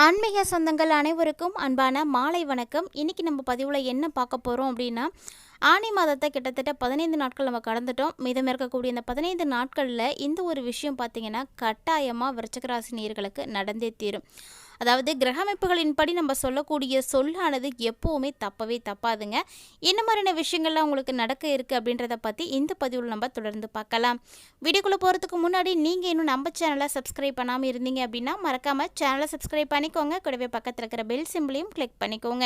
ஆன்மீக சொந்தங்கள் அனைவருக்கும் அன்பான மாலை வணக்கம். இன்றைக்கி நம்ம பதிவில் என்ன பார்க்க போகிறோம் அப்படின்னா, ஆனி மாதத்தை கிட்டத்தட்ட 15 நாட்கள் நம்ம கடந்துட்டோம். மீதம் இருக்கக்கூடிய இந்த 15 நாட்களில் இந்த ஒரு விஷயம் பார்த்திங்கன்னா கட்டாயமாக விருச்சிக ராசி நேயர்களுக்கு நடந்தே தீரும். அதாவது கிரக அமைப்புகளின்படி நம்ம சொல்லக்கூடிய சொல்லானது எப்போவுமே தப்பவே தப்பாதுங்க. என்ன மாதிரியான விஷயங்கள்லாம் உங்களுக்கு நடக்க இருக்குது அப்படின்றத பற்றி இந்த பதிவில் நம்ம தொடர்ந்து பார்க்கலாம். வீடியோக்குள்ளே போகிறதுக்கு முன்னாடி நீங்கள் இன்னும் நம்ம சேனலை சப்ஸ்கிரைப் பண்ணாமல் இருந்தீங்க அப்படின்னா மறக்காமல் சேனலை சப்ஸ்கிரைப் பண்ணிக்கோங்க. கூடவே பக்கத்தில் இருக்கிற பெல் சிம்பிளையும் கிளிக் பண்ணிக்கோங்க.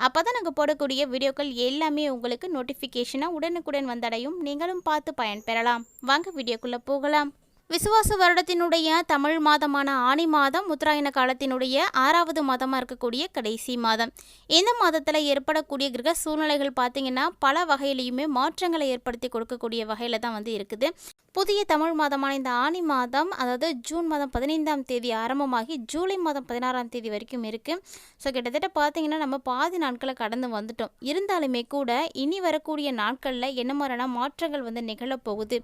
அப்போ தான் நாங்கள் போடக்கூடிய வீடியோக்கள் எல்லாமே உங்களுக்கு நோட்டிஃபிகேஷனாக உடனுக்குடன் வந்தடையும். நீங்களும் பார்த்து பயன்பெறலாம். வாங்க வீடியோக்குள்ளே போகலாம். விசுவாச வருடத்தினுடைய தமிழ் மாதமான ஆனி மாதம் உத்தராயண காலத்தினுடைய 6வது மாதமாக இருக்கக்கூடிய கடைசி மாதம். இந்த மாதத்தில் ஏற்படக்கூடிய கிரக சூழ்நிலைகள் பார்த்திங்கன்னா பல வகையிலையுமே மாற்றங்களை ஏற்படுத்தி கொடுக்கக்கூடிய வகையில் தான் இருக்குது. புதிய தமிழ் மாதமான இந்த ஆனி மாதம், அதாவது ஜூன் மாதம் 15ஆம் தேதி ஆரம்பமாகி ஜூலை மாதம் 16ஆம் தேதி வரைக்கும் இருக்குது. ஸோ கிட்டத்தட்ட பார்த்திங்கன்னா நம்ம பாதி நாட்களை கடந்து வந்துட்டோம். இருந்தாலுமே கூட இனி வரக்கூடிய நாட்களில் என்ன மாதிரியான மாற்றங்கள் நிகழப்போகுது,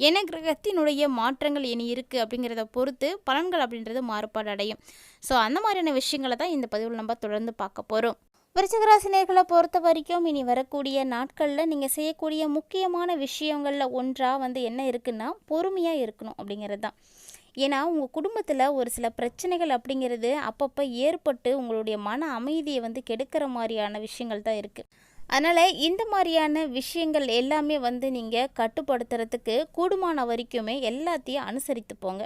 என்ன கிரகத்தினுடைய மாற்றங்கள் இனி இருக்குது அப்படிங்கிறத பொறுத்து பலன்கள் அப்படின்றது மாறுபாடு அடையும். ஸோ அந்த மாதிரியான விஷயங்களை தான் இந்த பதிவில் நம்ம தொடர்ந்து பார்க்க போகிறோம். விருச்சிக ராசி நேயர்களை பொறுத்த வரைக்கும் இனி வரக்கூடிய நாட்களில் நீங்கள் செய்யக்கூடிய முக்கியமான விஷயங்களில் ஒன்றாக என்ன இருக்குன்னா பொறுமையாக இருக்கணும் அப்படிங்கிறது தான். ஏன்னா உங்கள் குடும்பத்தில் ஒரு சில பிரச்சனைகள் அப்படிங்கிறது அப்பப்போ ஏற்பட்டு உங்களுடைய மன அமைதியை கெடுக்கிற மாதிரியான விஷயங்கள் தான் இருக்குது. அதனால் இந்த மாதிரியான விஷயங்கள் எல்லாமே நீங்கள் கட்டுப்படுத்துறதுக்கு கூடுமான வரைக்குமே எல்லாத்தையும் அனுசரித்து போங்க,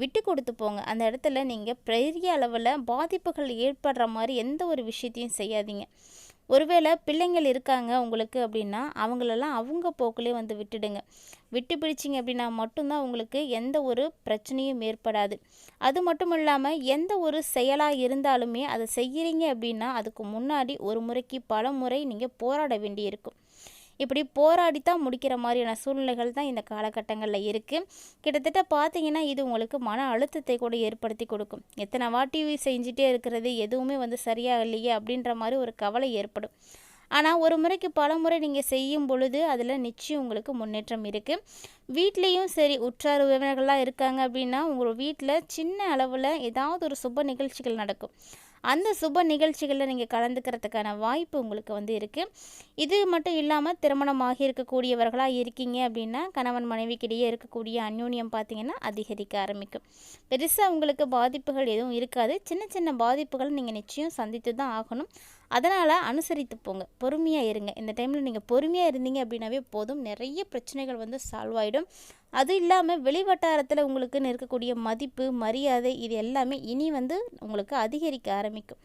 விட்டு கொடுத்து போங்க. அந்த இடத்துல நீங்கள் பெரிய அளவில் பாதிப்புகள் ஏற்படுற மாதிரி எந்த ஒரு விஷயத்தையும் செய்யாதீங்க. ஒருவேளை பிள்ளைங்கள் இருக்காங்க உங்களுக்கு அப்படின்னா அவங்களெல்லாம் அவங்க போக்குலேயே விட்டுடுங்க. விட்டு பிடிச்சிங்க அப்படின்னா மட்டும்தான் உங்களுக்கு எந்த ஒரு பிரச்சனையும் ஏற்படாது. அது மட்டும் இல்லாமல் எந்த ஒரு செயலாக இருந்தாலுமே அதை செய்கிறீங்க அப்படின்னா அதுக்கு முன்னாடி ஒரு முறைக்கு பல முறை நீங்கள் போராட வேண்டியிருக்கும். இப்படி போராடித்தான் முடிக்கிற மாதிரியான சூழ்நிலைகள் தான் இந்த காலகட்டங்களில் இருக்குது. கிட்டத்தட்ட பார்த்தீங்கன்னா இது உங்களுக்கு மன அழுத்தத்தை கூட ஏற்படுத்தி கொடுக்கும். எத்தனை வாட்டி செஞ்சுட்டே இருக்கிறது, எதுவுமே சரியாக இல்லையே அப்படின்ற மாதிரி ஒரு கவலை ஏற்படும். ஆனால் ஒரு முறைக்கு பல முறை நீங்கள் செய்யும் பொழுது அதில் நிச்சயம் உங்களுக்கு முன்னேற்றம் இருக்குது. வீட்லேயும் சரி, உற்றார் உறவினர்கள்லாம் இருக்காங்க அப்படின்னா உங்கள் வீட்டில் சின்ன அளவில் ஏதாவது ஒரு சுப நிகழ்ச்சிகள் நடக்கும். அந்த சுப நிகழ்ச்சிகளில் நீங்கள் கலந்துக்கிறதுக்கான வாய்ப்பு உங்களுக்கு இருக்குது. இது மட்டும் இல்லாமல் திருமணமாகி இருக்கக்கூடியவர்களாக இருக்கீங்க அப்படின்னா கணவன் மனைவிக்கிடையே இருக்கக்கூடிய அந்யோன்யம் பார்த்திங்கன்னா அதிகரிக்க ஆரம்பிக்கும். பெருசாக உங்களுக்கு பாதிப்புகள் எதுவும் இருக்காது. சின்ன சின்ன பாதிப்புகள் நீங்கள் நிச்சயம் சந்தித்து தான் ஆகணும். அதனால் அனுசரித்து போங்க, பொறுமையாக இருங்க. இந்த டைமில் நீங்கள் பொறுமையாக இருந்தீங்க அப்படின்னாவே போதும், நிறைய பிரச்சனைகள் சால்வ் ஆகிடும். அது இல்லாமல் வெளிவட்டாரத்தில் உங்களுக்குன்னு இருக்கக்கூடிய மதிப்பு மரியாதை இது எல்லாமே இனி உங்களுக்கு அதிகரிக்க ஆரம்பிக்கும்.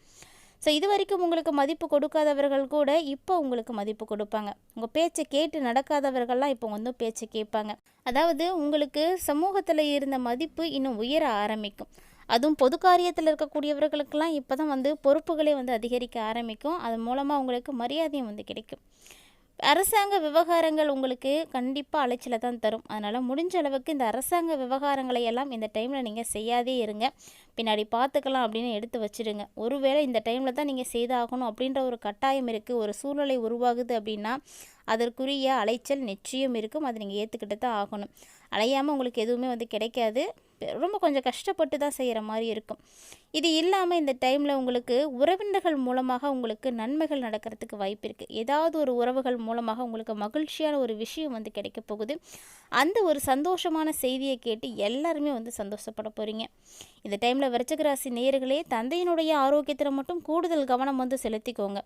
ஸோ இது வரைக்கும் உங்களுக்கு மதிப்பு கொடுக்காதவர்கள் கூட இப்போ உங்களுக்கு மதிப்பு கொடுப்பாங்க. உங்கள் பேச்சை கேட்டு நடக்காதவர்கள்லாம் இப்போ பேச்சை கேட்பாங்க. அதாவது உங்களுக்கு சமூகத்தில் இருந்த மதிப்பு இன்னும் உயர ஆரம்பிக்கும். அதுவும் பொது காரியத்தில் இருக்கக்கூடியவர்களுக்கெல்லாம் இப்போ தான் பொறுப்புகளே அதிகரிக்க ஆரம்பிக்கும். அது மூலமாக உங்களுக்கு மரியாதையும் கிடைக்கும். அரசாங்க விவகாரங்கள் உங்களுக்கு கண்டிப்பாக அலைச்சலை தான் தரும். அதனால் முடிஞ்ச அளவுக்கு இந்த அரசாங்க விவகாரங்களை எல்லாம் இந்த டைமில் நீங்கள் செய்யாதே இருங்க. பின்னாடி பார்த்துக்கலாம் அப்படின்னு எடுத்து வச்சுடுங்க. ஒருவேளை இந்த டைமில் தான் நீங்கள் செய்தாகணும் அப்படின்ற ஒரு கட்டாயம் இருக்குது, ஒரு சூழ்நிலை உருவாகுது அப்படின்னா அதற்குரிய அலைச்சல் நிச்சயம் இருக்கும். அதை நீங்கள் ஏற்றுக்கிட்டு தான் ஆகணும். அலையாமல் உங்களுக்கு எதுவுமே கிடைக்காது. ரொம்ப கொஞ்சம் கஷ்டப்பட்டு தான் செய்கிற மாதிரி இருக்கும். இது இல்லாமல் இந்த டைமில் உங்களுக்கு உறவினர்கள் மூலமாக உங்களுக்கு நன்மைகள் நடக்கிறதுக்கு வாய்ப்பு இருக்குது. ஏதாவது ஒரு உறவுகள் மூலமாக உங்களுக்கு மகிழ்ச்சியான ஒரு விஷயம் கிடைக்க போகுது. அந்த ஒரு சந்தோஷமான செய்தியை கேட்டு எல்லாருமே சந்தோஷப்பட போகிறீங்க. இந்த டைமில் விருச்சிக ராசி நேயர்களே தந்தையினுடைய ஆரோக்கியத்தில் மட்டும் கூடுதல் கவனம் செலுத்திக்கோங்க.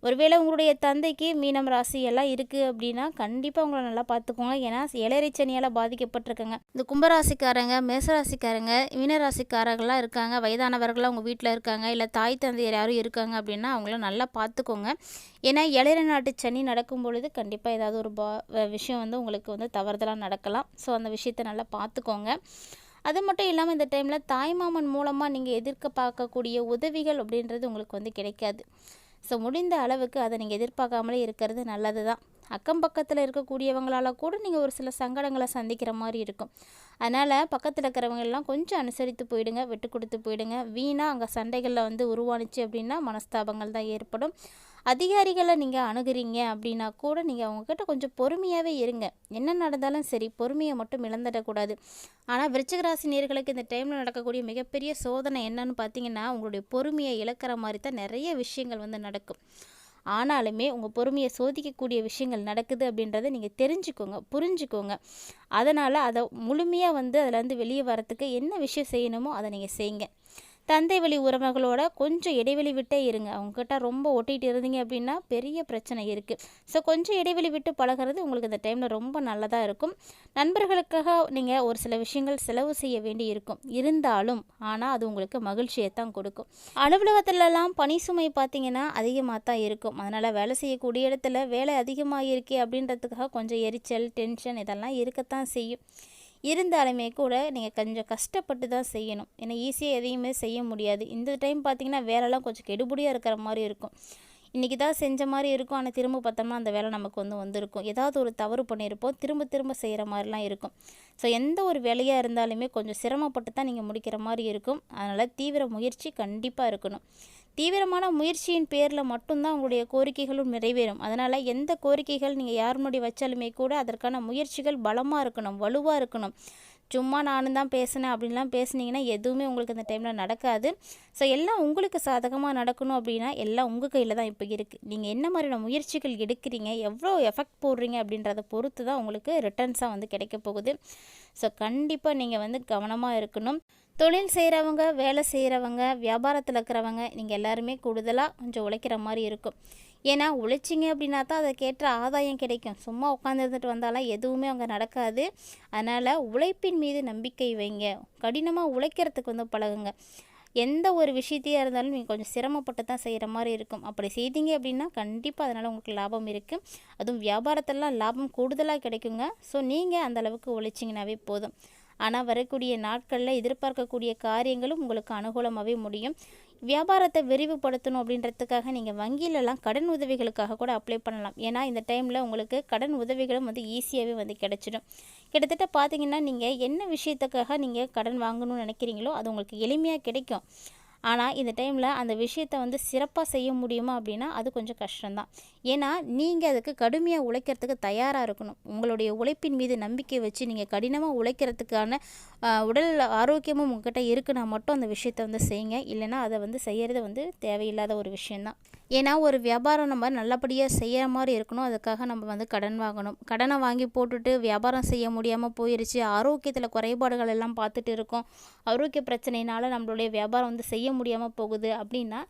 ஒருவேளை உங்களுடைய தந்தைக்கு மீனம் ராசி எல்லாம் இருக்குது அப்படின்னா கண்டிப்பாக உங்களை நல்லா பார்த்துக்கோங்க. ஏன்னா ஏழரை சனியால் பாதிக்கப்பட்டிருக்காங்க. இந்த கும்பராசிக்காரங்க, மேசராசிக்காரங்க, மீனராசிக்காரர்கள்லாம் இருக்காங்க, வயதானவர்களாக உங்கள் வீட்டில் இருக்காங்க, இல்லை தாய் தந்தையர் யாரும் இருக்காங்க அப்படின்னா அவங்கள நல்லா பார்த்துக்கோங்க. ஏன்னா ஏழரை நாட்டு சனி நடக்கும் பொழுது கண்டிப்பாக ஏதாவது ஒரு விஷயம் உங்களுக்கு தவறுதலாக நடக்கலாம். ஸோ அந்த விஷயத்தை நல்லா பார்த்துக்கோங்க. அது மட்டும் இல்லாமல் இந்த டைமில் தாய்மாமன் மூலமாக நீங்கள் எதிர்க்க பார்க்கக்கூடிய உதவிகள் அப்படின்றது உங்களுக்கு கிடைக்காது. ஸோ முடிந்த அளவுக்கு அதை நீங்கள் எதிர்பார்க்காமலே இருக்கிறது நல்லது தான். அக்கம் பக்கத்தில் இருக்கக்கூடியவங்களால் கூட நீங்கள் ஒரு சில சங்கடங்களை சந்திக்கிற மாதிரி இருக்கும். அதனால் பக்கத்தில் இருக்கிறவங்களெல்லாம் கொஞ்சம் அனுசரித்து போயிடுங்க, விட்டு கொடுத்து போயிடுங்க. வீணாக அங்கே சண்டைகளில் உருவானுச்சு அப்படின்னா மனஸ்தாபங்கள் தான் ஏற்படும். அதிகாரிகளை நீங்கள் அணுகுறீங்க அப்படின்னா கூட நீங்கள் அவங்கக்கிட்ட கொஞ்சம் பொறுமையாகவே இருங்க. என்ன நடந்தாலும் சரி, பொறுமையை மட்டும் இழந்துடக்கூடாது. ஆனால் விருச்சிக ராசி நேயர்களுக்கு இந்த டைமில் நடக்கக்கூடிய மிகப்பெரிய சோதனை என்னன்னு பார்த்தீங்கன்னா, உங்களுடைய பொறுமையை இழக்கிற மாதிரி தான் நிறைய விஷயங்கள் வந்து நடக்கும். ஆனாலுமே உங்கள் பொறுமையை சோதிக்கக்கூடிய விஷயங்கள் நடக்குது அப்படின்றத நீங்கள் தெரிஞ்சுக்கோங்க, புரிஞ்சுக்கோங்க. அதனால் அதை முழுமையாக வந்து அதிலேருந்து வெளியே வரத்துக்கு என்ன விஷயம் செய்யணுமோ அதை நீங்கள் செய்யுங்க. தந்தை வழி உறவுகளோட கொஞ்சம் இடைவெளி விட்டே இருங்க. அவங்கக்கிட்ட ரொம்ப ஒட்டிகிட்டு இருந்தீங்க அப்படின்னா பெரிய பிரச்சனை இருக்குது. ஸோ கொஞ்சம் இடைவெளி விட்டு பழகிறது உங்களுக்கு இந்த டைமில் ரொம்ப நல்லதாக இருக்கும். நண்பர்களுக்காக நீங்கள் ஒரு சில விஷயங்கள் செலவு செய்ய வேண்டி இருக்கும் இருந்தாலும், ஆனால் அது உங்களுக்கு மகிழ்ச்சியை தான் கொடுக்கும். அலுவலகத்திலலாம் பணி சுமை பார்த்திங்கன்னா அதிகமாக தான் இருக்கும். அதனால் வேலை செய்யக்கூடிய இடத்துல வேலை அதிகமாக இருக்கே அப்படின்றதுக்காக கொஞ்சம் எரிச்சல், டென்ஷன் இதெல்லாம் இருக்கத்தான் செய்யும். இருந்தாலுமே கூட நீங்கள் கொஞ்சம் கஷ்டப்பட்டு தான் செய்யணும். ஏன்னா ஈஸியாக எதையுமே செய்ய முடியாது. இந்த டைம் பார்த்திங்கன்னா வேலைலாம் கொஞ்சம் கெடுபடியாக இருக்கிற மாதிரி இருக்கும். இன்றைக்கி தான் செஞ்ச மாதிரி இருக்கும், ஆனால் திரும்ப பார்த்தோம்னா அந்த வேலை நமக்கு வந்திருக்கும். ஏதாவது ஒரு தவறு பண்ணியிருப்போம், திரும்ப திரும்ப செய்கிற மாதிரிலாம் இருக்கும். ஸோ எந்த ஒரு வேலையாக இருந்தாலுமே கொஞ்சம் சிரமப்பட்டு தான் நீங்கள் முடிக்கிற மாதிரி இருக்கும். அதனால் தீவிர முயற்சி கண்டிப்பாக இருக்கணும். தீவிரமான முயற்சியின் பேரில் மட்டும்தான் உங்களுடைய கோரிக்கைகளும் நிறைவேறும். அதனால் எந்த கோரிக்கைகள் நீங்கள் யார் முன்னாடி வச்சாலுமே கூட அதற்கான முயற்சிகள் பலமாக இருக்கணும், வலுவாக இருக்கணும். சும்மா நானும் தான் பேசினேன் அப்படின்லாம் பேசுனீங்கன்னா எதுவுமே உங்களுக்கு இந்த டைமில் நடக்காது. ஸோ எல்லாம் உங்களுக்கு சாதகமாக நடக்கணும் அப்படின்னா எல்லாம் உங்கள் கையில் தான் இப்போ இருக்குது. நீங்கள் என்ன மாதிரியான முயற்சிகள் எடுக்கிறீங்க, எவ்வளோ எஃபெக்ட் போடுறீங்க அப்படின்றத பொறுத்து தான் உங்களுக்கு ரிட்டர்ன்ஸாக வந்து கிடைக்க போகுது. ஸோ கண்டிப்பாக நீங்கள் வந்து கவனமாக இருக்கணும். தொழில் செய்கிறவங்க, வேலை செய்கிறவங்க, வியாபாரத்தில் இருக்கிறவங்க நீங்கள் எல்லாருமே கூடுதலாக கொஞ்சம் உழைக்கிற மாதிரி இருக்கும். ஏன்னா உழைச்சிங்க அப்படின்னா தான் அதுக்கேற்ற ஆதாயம் கிடைக்கும். சும்மா உட்காந்துருந்துட்டு வந்தாலும் எதுவுமே அங்கே நடக்காது. அதனால் உழைப்பின் மீது நம்பிக்கை வைங்க. கடினமாக உழைக்கிறதுக்கு வந்து பழகுங்க. எந்த ஒரு விஷயத்தையாக இருந்தாலும் நீங்கள் கொஞ்சம் சிரமப்பட்டு தான் செய்கிற மாதிரி இருக்கும். அப்படி செய்தீங்க அப்படின்னா கண்டிப்பாக அதனால் உங்களுக்கு லாபம் இருக்குது. அதுவும் வியாபாரத்திலலாம் லாபம் கூடுதலாக கிடைக்குங்க. ஸோ நீங்கள் அந்தளவுக்கு உழைச்சிங்கனாவே போதும். ஆனால் வரக்கூடிய நாட்களில் எதிர்பார்க்கக்கூடிய காரியங்களும் உங்களுக்கு அனுகூலமாகவே முடியும். வியாபாரத்தை விரிவுபடுத்தணும் அப்படின்றதுக்காக நீங்கள் வங்கியிலலாம் கடன் உதவிகளுக்காக கூட அப்ளை பண்ணலாம். ஏன்னா இந்த டைமில் உங்களுக்கு கடன் உதவிகளும் வந்து ஈஸியாகவே வந்து கிடச்சிடும். கிட்டத்தட்ட பார்த்தீங்கன்னா நீங்கள் என்ன விஷயத்துக்காக நீங்கள் கடன் வாங்கணும்னு நினைக்கிறீங்களோ அது உங்களுக்கு எளிமையாக கிடைக்கும். ஆனால் இந்த டைமில் அந்த விஷயத்தை வந்து சிறப்பாக செய்ய முடியுமா அப்படின்னா அது கொஞ்சம் கஷ்டம்தான். ஏன்னா நீங்கள் அதுக்கு கடுமையாக உழைக்கிறதுக்கு தயாராக இருக்கணும். உங்களுடைய உழைப்பின் மீது நம்பிக்கை வச்சு நீங்கள் கடினமாக உழைக்கிறதுக்கான உடல் ஆரோக்கியமும் உங்கள்கிட்ட இருக்குன்னா மட்டும் அந்த விஷயத்தை வந்து செய்யுங்க. இல்லைன்னா அதை வந்து செய்கிறது வந்து தேவையில்லாத ஒரு விஷயந்தான். ஏன்னா ஒரு வியாபாரம் நம்ம நல்லபடியாக செய்கிற மாதிரி இருக்கணும். அதுக்காக நம்ம வந்து கடன் வாங்கணும். கடனை வாங்கி போட்டுட்டு வியாபாரம் செய்ய முடியாமல் போயிடுச்சு, ஆரோக்கியத்தில் குறைபாடுகள் எல்லாம் பார்த்துட்டு இருக்கோம், ஆரோக்கிய பிரச்சனையினால் நம்மளுடைய வியாபாரம் வந்து செய்ய முடியாமல் போகுது அப்படின்னா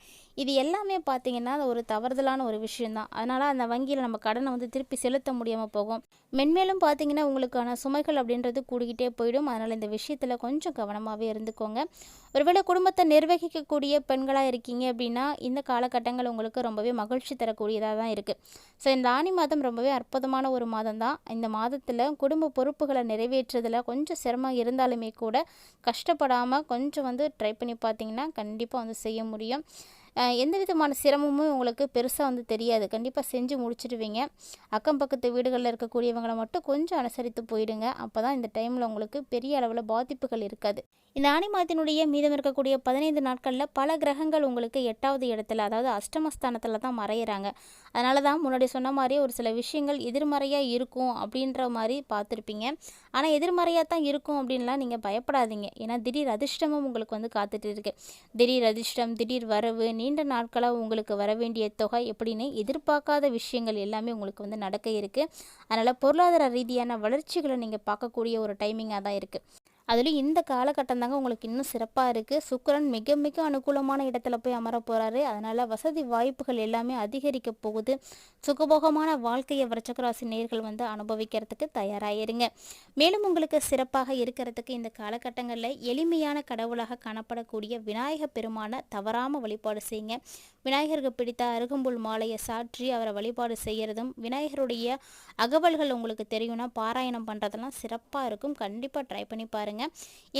இது எல்லாமே பார்த்திங்கன்னா ஒரு தவறுதலான ஒரு விஷயந்தான். அதனால் அந்த வங்கியில் நம்ம கடனை வந்து திருப்பி செலுத்த முடியாமல் போகும். மென்மேலும் பார்த்திங்கன்னா உங்களுக்கான சுமைகள் அப்படின்றது கூடிக்கிட்டே போயிடும். அதனால் இந்த விஷயத்தில் கொஞ்சம் கவனமாகவே இருந்துக்கோங்க. ஒருவேளை குடும்பத்தை நிர்வகிக்கக்கூடிய பெண்களாக இருக்கீங்க அப்படின்னா இந்த காலகட்டங்கள் உங்களுக்கு ரொம்பவே மகிழ்ச்சி தரக்கூடியதாக தான் இருக்குது. ஸோ இந்த ஆனி மாதம் ரொம்பவே அற்புதமான ஒரு மாதம் தான். இந்த மாதத்தில் குடும்ப பொறுப்புகளை நிறைவேற்றுறதில் கொஞ்சம் சிரமம் இருந்தாலுமே கூட கஷ்டப்படாமல் கொஞ்சம் வந்து ட்ரை பண்ணி பார்த்தீங்கன்னா கண்டிப்பாக வந்து செய்ய முடியும். எந்த விதமான சிரமமும் உங்களுக்கு பெருசாக வந்து தெரியாது. கண்டிப்பாக செஞ்சு முடிச்சிடுவீங்க. அக்கம் பக்கத்து வீடுகளில் இருக்கக்கூடியவங்களை மட்டும் கொஞ்சம் அனுசரித்து போயிடுங்க. அப்போ தான் இந்த டைமில் உங்களுக்கு பெரிய அளவில் பாதிப்புகள் இருக்காது. இந்த ஆனி மாதத்தினுடைய மீதம் இருக்கக்கூடிய 15 நாட்களில் பல கிரகங்கள் உங்களுக்கு 8வது இடத்துல, அதாவது அஷ்டமஸ்தானத்தில் தான் மறையிறாங்க. அதனால தான் முன்னாடி சொன்ன மாதிரி ஒரு சில விஷயங்கள் எதிர்மறையாக இருக்கும் அப்படின்ற மாதிரி பார்த்துருப்பீங்க. ஆனால் எதிர்மறையாக தான் இருக்கும் அப்படின்லாம் நீங்கள் பயப்படாதீங்க. ஏன்னா திடீர் அதிர்ஷ்டமும் உங்களுக்கு வந்து காத்துட்டு இருக்கு. திடீர் அதிர்ஷ்டம், திடீர் வரவு, நீண்ட நாட்களாக உங்களுக்கு வர வேண்டிய தொகை எப்படின்னு எதிர்பார்க்காத விஷயங்கள் எல்லாமே உங்களுக்கு வந்து நடக்க இருக்குது. அதனால் பொருளாதார ரீதியான வளர்ச்சிகளை நீங்கள் பார்க்கக்கூடிய ஒரு டைமிங்காக தான் இருக்குது. அதுலேயும் இந்த காலகட்டம் தாங்க உங்களுக்கு இன்னும் சிறப்பாக இருக்குது. சுக்கிரன் மிக மிக அனுகூலமான இடத்துல போய் அமர போகிறாரு. அதனால் வசதி வாய்ப்புகள் எல்லாமே அதிகரிக்க போகுது. சுகபோகமான வாழ்க்கையை விருச்சிக ராசி நேயர்கள் வந்து அனுபவிக்கிறதுக்கு தயாராகிருங்க. மேலும் உங்களுக்கு சிறப்பாக இருக்கிறதுக்கு இந்த காலகட்டங்களில் எளிமையான கடவுளாக காணப்படக்கூடிய விநாயகர் பெருமானை தவறாமல் வழிபாடு செய்யுங்க. விநாயகருக்கு பிடித்த அருகம்புல் மாலையை சாற்றி அவரை வழிபாடு செய்கிறதும், விநாயகருடைய அகவல்கள் உங்களுக்கு தெரியும்னா பாராயணம் பண்ணுறதெல்லாம் சிறப்பாக இருக்கும். கண்டிப்பாக ட்ரை பண்ணி பாருங்கள்.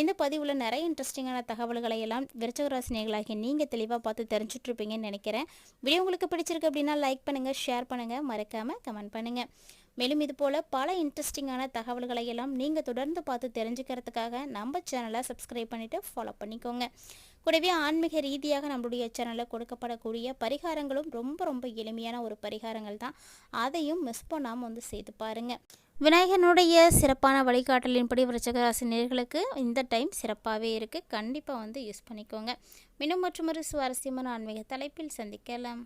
இந்த பதிவில் நிறைய இன்ட்ரெஸ்டிங்கான தகவல்களை எல்லாம் விருச்சிக ராசி நேயர்களாகிய நீங்கள் தெளிவாக பார்த்து தெரிஞ்சுட்ருப்பீங்கன்னு நினைக்கிறேன். வீடியோ உங்களுக்கு பிடிச்சிருக்கு அப்படின்னா லைக் பண்ணுங்கள், ஷேர் பண்ணுங்கள், மறக்காமல் கமெண்ட் பண்ணுங்கள். மேலும் இது போல் பல இன்ட்ரெஸ்டிங்கான தகவல்களை எல்லாம் நீங்கள் தொடர்ந்து பார்த்து தெரிஞ்சுக்கிறதுக்காக நம்ம சேனலை சப்ஸ்கிரைப் பண்ணிவிட்டு ஃபாலோ பண்ணிக்கோங்க. கூடவே ஆன்மீக ரீதியாக நம்மளுடைய சேனலில் கொடுக்கப்படக்கூடிய பரிகாரங்களும் ரொம்ப ரொம்ப எளிமையான ஒரு பரிகாரங்கள் தான். அதையும் மிஸ் பண்ணாமல் வந்து செய்து பாருங்கள். விநாயகனுடைய சிறப்பான வழிகாட்டலின்படி விருச்சிக ராசி நேயர்களுக்கு இந்த டைம் சிறப்பாகவே இருக்குது. கண்டிப்பாக வந்து யூஸ் பண்ணிக்கோங்க. இன்னும் மற்றொரு சுவாரஸ்யமான ஆன்மீக தலைப்பில் சந்திக்கலாம்.